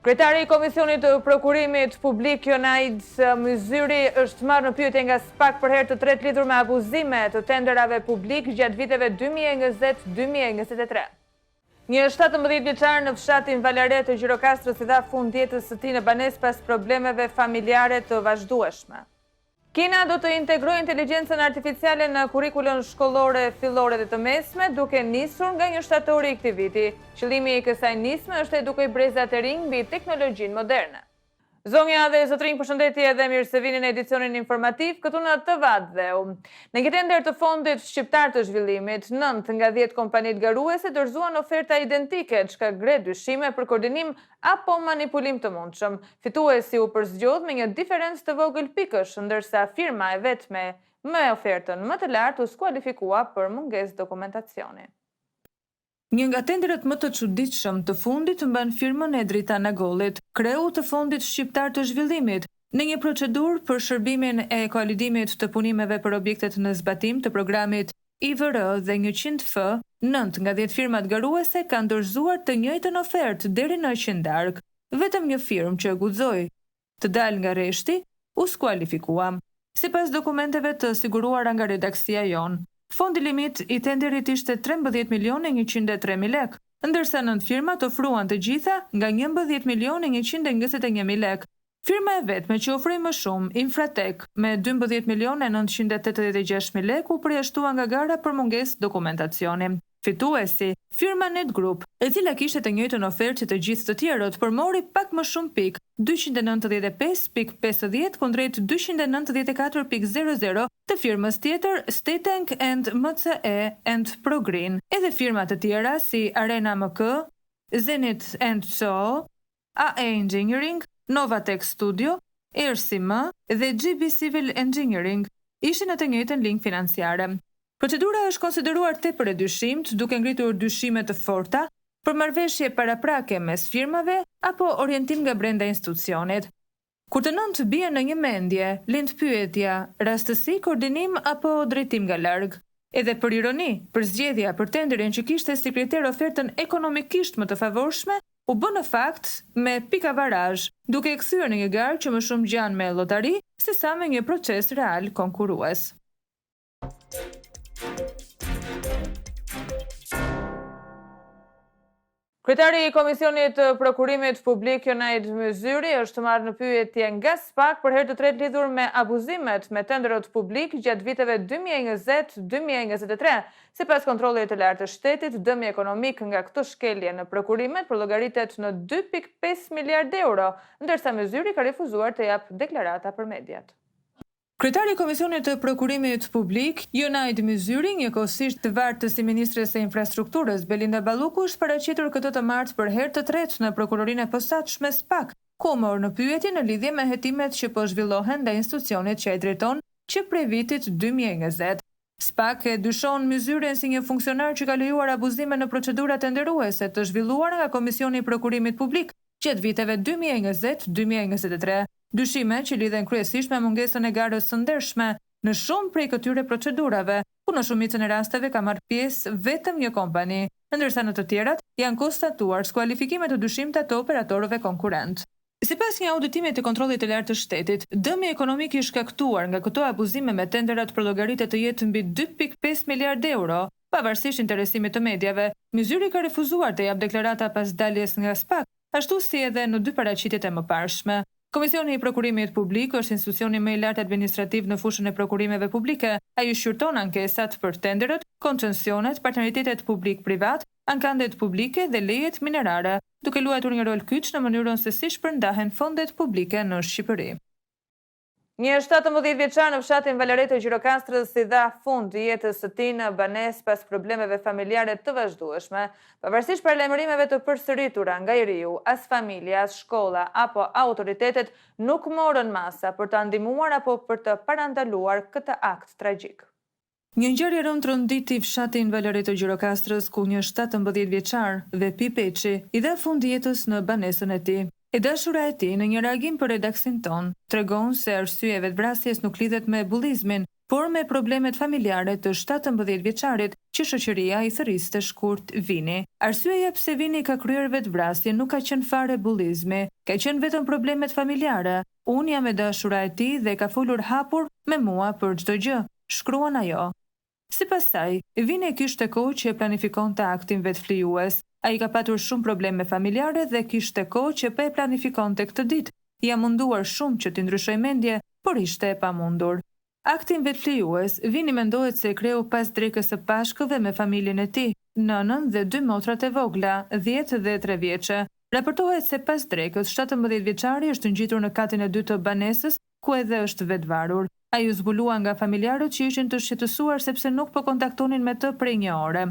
Kryetari i Komisionit të Prokurimit Publik Jonaid Myzyri është marrë në pyetje nga SPAK për herë të tretë lidhur me abuzime të tenderave publik gjatë viteve 2020-2023. Një 17 vjeçar në fshatin Valaret të Gjirokastrës i dha fund jetës së tij në banesë pas problemeve familjare të vazhdueshme. Kina do të integrojë inteligjencën artificiale në kurrikulën shkollore fillore dhe të mesme, duke nisur nga 1 shtatori i këtij viti. Qëllimi i kësaj nisme është të edukojë brezat e rinj mbi teknologjinë moderne. Zonja dhe zotrinj, përshëndetje dhe mirë se vini në edicionin informativ, këtu në TV-Dheu. Në një tender të Fondit Shqiptar të Zhvillimit, 9 nga 10 kompanitë garuese dorëzuan oferta identike, çka gre dyshime për koordinim apo manipulim të mundshëm. Fituesi u përzgjodh me një diferencë të vogël pikësh, ndërsa firma e vetme me ofertën më të lartë u skualifikua për mungesë dokumentacioni. Një nga tenderet më të çuditshëm të fundit mban firmën e Dritana Gollit, kreu të Fondit Shqiptar të Zhvillimit, në një procedurë për shërbimin e koalidimit të punimeve për objektet në zbatim të programit IVR dhe 100F, 9 nga 10 firmat garuese kanë dorëzuar të njëjtën ofertë deri në qendark. Vetëm një firmë që guxoi të dalë nga rreshti u skualifikua. Sipas dokumenteve të siguruara nga redaksia jon, fondi limit i tenderit ishte 13.103.000 lek, ndërsa 9 firmat ofruan të gjitha nga 11.121.000 lek. Firma e vetme që ofroi më shumë, Infratek, me 12.986.000 lek u përjashtua nga gara për mungesë dokumentacioni. Fituesi, firma Net Group, e cila kishte të njëjtën ofertë që të gjithë të tjerët, por mori pak më shumë pikë, 295.50 kundrejt 294.00 të firmës tjetër Statank and MCE and Progreen. Edhe firma të tjera si Arena MK, Zenit and So, AE Engineering, Novatech Studio, RCM dhe GB Civil Engineering ishin në të njëjtën linjë financiare. Procedura është konsideruar tepër e dyshimt, duke ngritur dyshime të forta për marrëveshje paraprake mes firmave apo orientim nga brenda institucionit. Kur të nëntë bien në një mendje, lind pyetja, rastësi, koordinim apo drejtim nga larg. Edhe për ironi, për zgjedhja për tenderin që kishte si kriter ofertën ekonomikisht më të favorshme, u bë në fakt me pika varazh, duke e kthyer në një garë që më shumë gjan me llotari sesa me një proces real konkurrues. Kryetari i Komisionit të Prokurimit Publik Jonaid Myzyri është marrë në pyetje nga SPAK për herë të tretë lidhur me abuzimet me tenderët publik gjatë viteve 2020-2023. Sipas kontrollit të lartë të shtetit, dëmi ekonomik nga këtë shkelje në prokurimet përllogaritet në 2.5 miliardë euro, ndërsa Myzyri ka refuzuar të japë deklarata për mediat. Kryetari i Komisionit të Prokurimit Publik, Jonaid Myzyri, njëkohësisht të vartës si ministres së infrastrukturës Belinda Balluku, është paraqitur këtë të martë për herë të tretë në prokurorinë e posaçme SPAK, ku morë në pyetje në lidhje me hetimet që po zhvillohen ndaj institucionit që ai drejton që prej vitit 2020. SPAK e dyshon Myzyrin si një funksionar që ka lejuar abuzime në procedura tenderuese të zhvilluara nga Komisioni i Prokurimit Publik gjatë viteve 2020-2023. Dyshime që lidhen kryesisht me mungesën e garës së ndershme në shumë prej këtyre procedurave, ku në shumicën e rasteve ka marrë pjesë vetëm një kompani, ndërsa në të tjerat janë konstatuar skualifikime të dyshimta të operatorëve konkurrent. Sipas një auditimi të kontrollit të lartë të shtetit, dëmi ekonomik i shkaktuar nga këto abuzime me tenderat përllogaritet të jetë mbi 2.5 miliardë euro, pavarësisht interesimit të mediave. Myzyri ka refuzuar të japë deklarata pas daljes nga SPAK, ashtu si edhe në 2 paraqitjet e mëparshme. Komisioni i Prokurimit Publik është institucioni më i lartë administrativ në fushën e prokurimeve publike. Ai shqyrton ankesat për tenderët, koncesionet, partneritetet publik-privat, ankandet publike dhe lejet minerare, duke luajtur një rol kyç në mënyrën se si shpërndahen fondet publike në Shqipëri. Një 17 vjeçar në fshatin Valaret të Gjirokastrës i dha fund jetës së tij në banesë pas problemeve familjare të vazhdueshme. Pavarësisht paralajmërimeve të përsëritura nga i riu, as familja, as shkolla apo autoritetet nuk morën masa për të ndihmuar apo për të parandaluar këtë akt tragjik. Një ngjarje rënd rënditi fshatin Valaret të Gjirokastrës, ku një 17 vjeçar Vepi Peçi i dha fund jetës në banesën e tij. E dashura e tij në një reagim për redaksin ton tregon se arsyeja e vetvrasjes nuk lidhet me bullizmin, por me problemet familjare të 17 vjeçarit që shoqëria i thërriste shkurt Vini. Arsyeja pse Vini ka kryer vetvrasje nuk ka qenë fare bullizmi, ka qenë vetëm problemet familjare. Unë jam e dashura e tij dhe ka folur hapur me mua për çdo gjë, shkruan ajo. Sipas saj, Vini kishte kohë që planifikonte aktin vetflijues. Ai ka patur shumë probleme familjare dhe kishte kohë që e planifikonte këtë ditë. Ja munduar shumë që t'i ndryshoj mendje, por ishte e pamundur. Aktin vetflijues, Vini mendohet se e kreu pas drekës së Pashkëve me familjen e tij, nënën dhe 2 motrat e vogla, 10 dhe 3 vjeçe. Raportohet se pas drekës, 17 vjeçari është ngjitur në katin e dytë të banesës, ku edhe është vetvarur. Ai u zbulua nga familjarët që ishin të shqetësuar sepse nuk po kontaktonin me të prej 1 ore.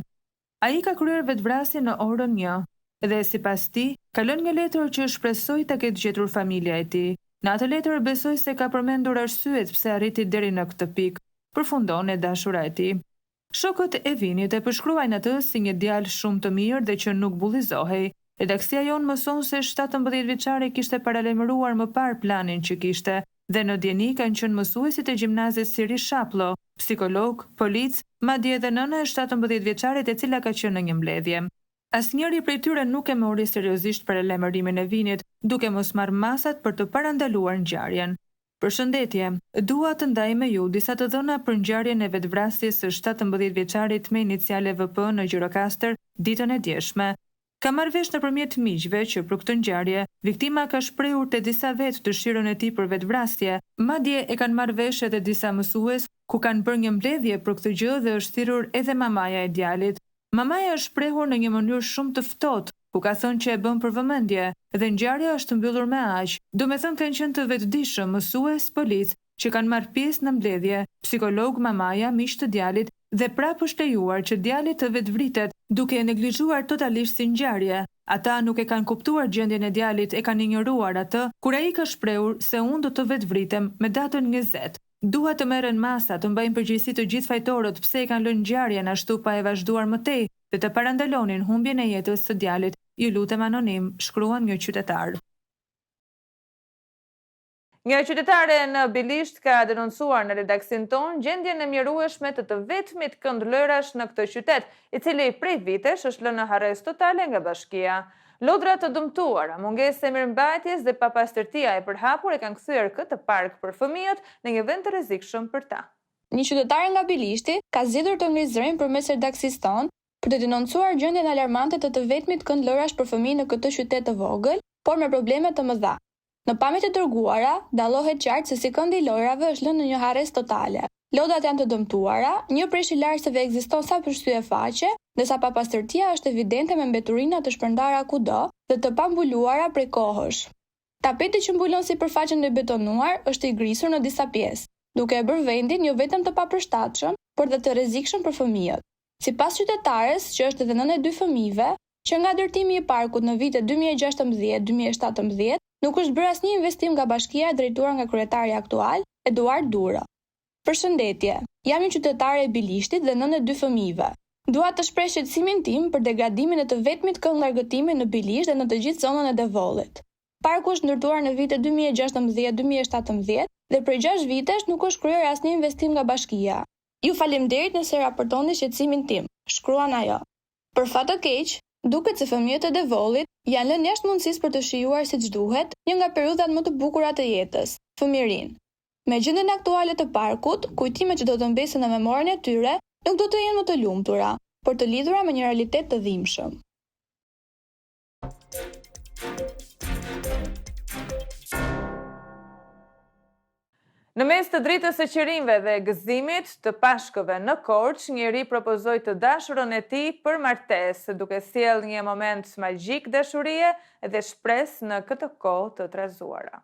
Ai ka kryer vetvrasje në orën 1 dhe sipas tij, ka lënë një letër që shpresoi ta ketë gjetur familja e tij. Në atë letër besoi se ka përmendur arsyet pse arriti deri në këtë pikë, përfundon e dashura e tij. Shokët e Vinit e përshkruajnë atë si një djalë shumë të mirë dhe që nuk bullizohej. Redaksia jonë mëson se 17 vjeçari kishte paralajmëruar më parë planin që kishte dhe në djeni kanë qenë mësuesit e gjimnazit Siri Shaplo, psikolog, polic, madje edhe nëna e 17 vjeçarit e cila ka qenë në një mbledhje. Asnjëri prej tyre nuk e mori seriozisht paralajmërimin e Vinit, duke mos marrë masat për të parandaluar ngjarjen. Përshëndetje, dua të ndaj me ju disa të dhëna për ngjarjen e vetvrasjes së 17 vjeçarit me iniciale VP në Gjirokastër ditën e djeshme. Ka marrë vesh nëpërmjet miqve që për këtë ngjarje, viktima ka shprehur te disa vet dëshirën e tij për vetvrasje, madje e kanë marrë vesh edhe disa mësues ku kanë bërë një mbledhje për këtë gjë dhe është thirrur edhe mamaja e djalit. Mamaja është shprehur në një mënyrë shumë të ftohtë, ku ka thënë që e bën për vëmendje dhe ngjarja është mbyllur me aq. Domethënë kanë qenë të vetëdijshëm mësues, polic që kanë marrë pjesë në mbledhje, psikolog, mamaja, miq të djalit dhe prapë është lejuar që djali të vetvritet duke e neglizhuar totalisht si ngjarje. Ata nuk e kanë kuptuar gjendjen e djalit, e kanë injoruar atë kur ai ka shprehur se unë do të vetvritem me datën 20. Dua të merren masa, të mbajnë përgjegjësi të gjithë fajtorët pse e kanë lënë ngjarjen ashtu pa e vazhduar më tej dhe të parandalonin humbjen e jetës së djalit. Ju lutem anonim, shkruan një qytetar. Një qytetare në Bilisht ka denoncuar në redaksin ton gjendjen e mjerueshme të vetmit këndlërash në këtë qytet, i cili prej vitesh është lënë në harrest totale nga bashkia. Lodra të dëmtuara, mungesë e mirëmbajtjes dhe papastërtia e përhapur e kanë kthyer këtë park për fëmijët në një vend të rrezikshëm për ta. Një qytetare nga Bilishti ka zgjedhur të ngrisë zërin përmes redaksis ton për të denoncuar gjendjen alarmante të vetmit këndlërash për fëmijë në këtë qytet të vogël, por me probleme të mëdha. Në pamjet e dërguara, dallohet qartë se si këndi i lojrave është lënë në një harrest totale. Lodrat janë të dëmtuara, një prej shilarseve ekziston sa përshtye faqe, ndërsa papastërtia është evidente me mbeturina të shpërndara kudo dhe të pambuluara prej kohësh. Tapeti që mbulon sipërfaqen e betonuar është i grisur në disa pjesë, duke e bërë vendin jo vetëm të papërshtatshëm, por dhe të rrezikshëm për fëmijët. Sipas qytetares, që është edhe nënë e 2 fëmijëve, që nga ndërtimi i parkut në vitet 2016-2017, nuk është bërë asnjë investim nga bashkia e drejtuar nga kryetari aktual, Eduard Duro. Përshëndetje, jam një qytetare e Bilishtit dhe nënë e 2 fëmijëve. Dua të shpreh shqetësimin tim për degradimin e të vetmit këngëlargëtimi në Bilisht dhe në të gjithë zonën e Devollit. Parku është ndërtuar në vitet 2016-2017 dhe prej 6 vitesh nuk është kryer asnjë investim nga bashkia. Ju faleminderit nëse raportoni shqetësimin tim, shkruan ajo. Për fat të keq, duket se fëmijët e Devollit janë lënë jashtë mundësisë për të shijuar siç duhet një nga periudhat më të bukura të jetës, fëmijërinë. Me gjendjen aktuale të parkut, kujtimet që do të mbesen në memorien e tyre nuk do të jenë më të lumtura, por të lidhura me një realitet të dhimbshëm. Në mes të dritës së qirinjve dhe gëzimit të Pashkëve në Korçë, njëri propozoi të dashurën e tij për martesë, duke sjellë një moment magjik dashurie dhe shpresë në këtë kohë të trazuara.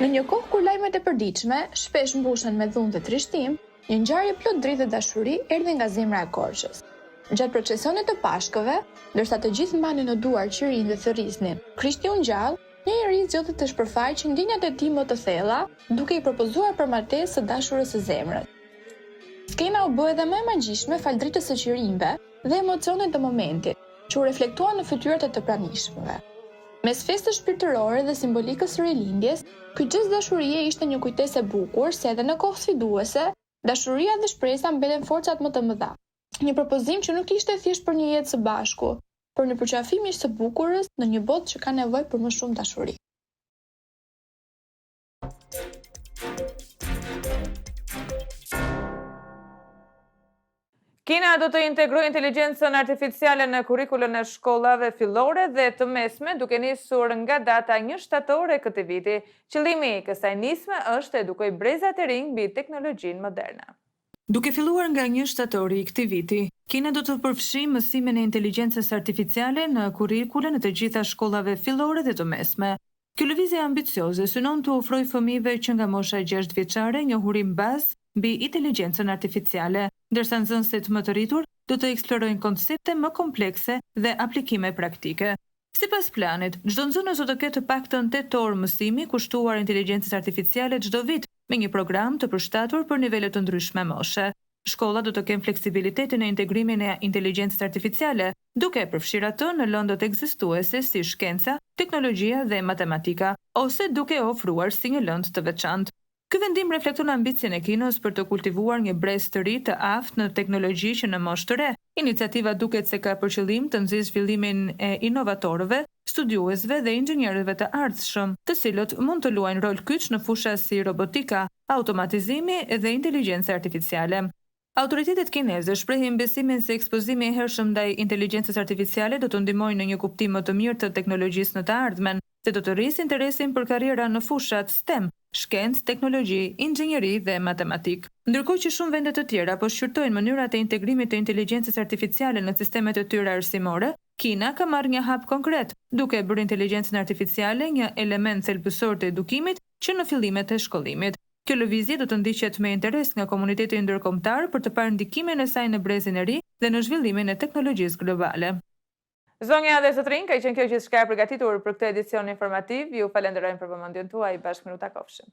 Në një kohë kur lajmet e përditshme shpesh mbushen me dhunë dhe trishtim, një ngjarje plot dritë dhe dashuri erdhi nga zemra e Korçës. Gjatë procesionit të Pashkëve, ndërsa të gjithë mbanin në duar qirin dhe thërrisnin Krishti u ngjall, një njerëz zgjodhi të shpërfaqë ndjenjat e tij më të thella, duke i propozuar për martesë së dashurës së zemrës. Skena u bë edhe më e magjishme fal dritës së qirinjve dhe emocionit të momentit, që u reflektuan në fytyrat e të pranishmëve. Mes festës shpirtërore dhe simbolikës së rilindjes, ky gest dashurie ishte një kujtesë e bukur se edhe në kohë sfiduese, dashuria dhe shpresa mbeten forcat më të mëdha. Një propozim që nuk ishte thjesht për një jetë së bashku, por një përqafim i së bukurës në një botë që ka nevojë për më shumë dashuri. Kina do të integrojë inteligjencën artificiale në kurrikulën e shkollave fillore dhe të mesme, duke nisur nga data 1 shtatore këtij viti. Qëllimi i kësaj nisme është të edukojë brezat e rinj mbi teknologjinë moderne. Duke filluar nga 1 shtatori i këtij viti, Kina do të përfshijë mësimin e inteligjencës artificiale në kurrikulën e të gjitha shkollave fillore dhe të mesme. Kjo lëvizje ambicioze synon të ofrojë fëmijëve që nga mosha 6 vjeçare njohurim bazë mbi inteligjencën artificiale, ndërsa nxënësit më të rritur do të eksplorojnë koncepte më komplekse dhe aplikime praktike. Sipas planit, çdo nxënës do të ketë paktën 8 orë mësimi kushtuar inteligjencës artificiale çdo vit, me një program të përshtatur për nivele të ndryshme moshe. Shkollat do të kenë fleksibilitetin e integrimin e inteligjencës artificiale, duke e përfshirë atë në lëndët ekzistuese si shkenca, teknologjia dhe matematika, ose duke ofruar si një lëndë të veçantë. Ky vendim reflekton ambicien e Kinës për të kultivuar një brez të ri të aftë në teknologji që në moshë të re. Iniciativa duket se ka për qëllim të nxjisë zhvillimin e inovatorëve, studiuesve dhe inxhinierëve të ardhshëm, të cilët mund të luajnë rol kyç në fusha si robotika, automatizimi dhe inteligjenca artificiale. Autoritetet kineze shprehin besimin se ekspozimi i hershëm ndaj inteligjencës artificiale do të ndihmojë në një kuptim më të mirë të teknologjisë në të ardhmen, se do të rrisë interesin për karriera në fushat STEM, shkencë, teknologji, inxhinieri dhe matematik. Ndërkohë që shumë vende të tjera po shqyrtojnë mënyrat e integrimit të inteligjencës artificiale në sistemet e tyre arsimore, Kina ka marrë një hap konkret, duke bërë inteligjencën artificiale një element thelbësor të edukimit që në fillimet e shkollimit. Kjo lëvizje do të ndiqet me interes nga komuniteti ndërkombëtar për të parë ndikimin e saj në brezin e ri dhe në zhvillimin e teknologjisë globale. Zonja dhe zotrinj, ka qenë kjo gjithçka e përgatitur për këtë edicion informativ. Ju falenderojmë për vëmendjen tuaj. Bashkë në takofshim.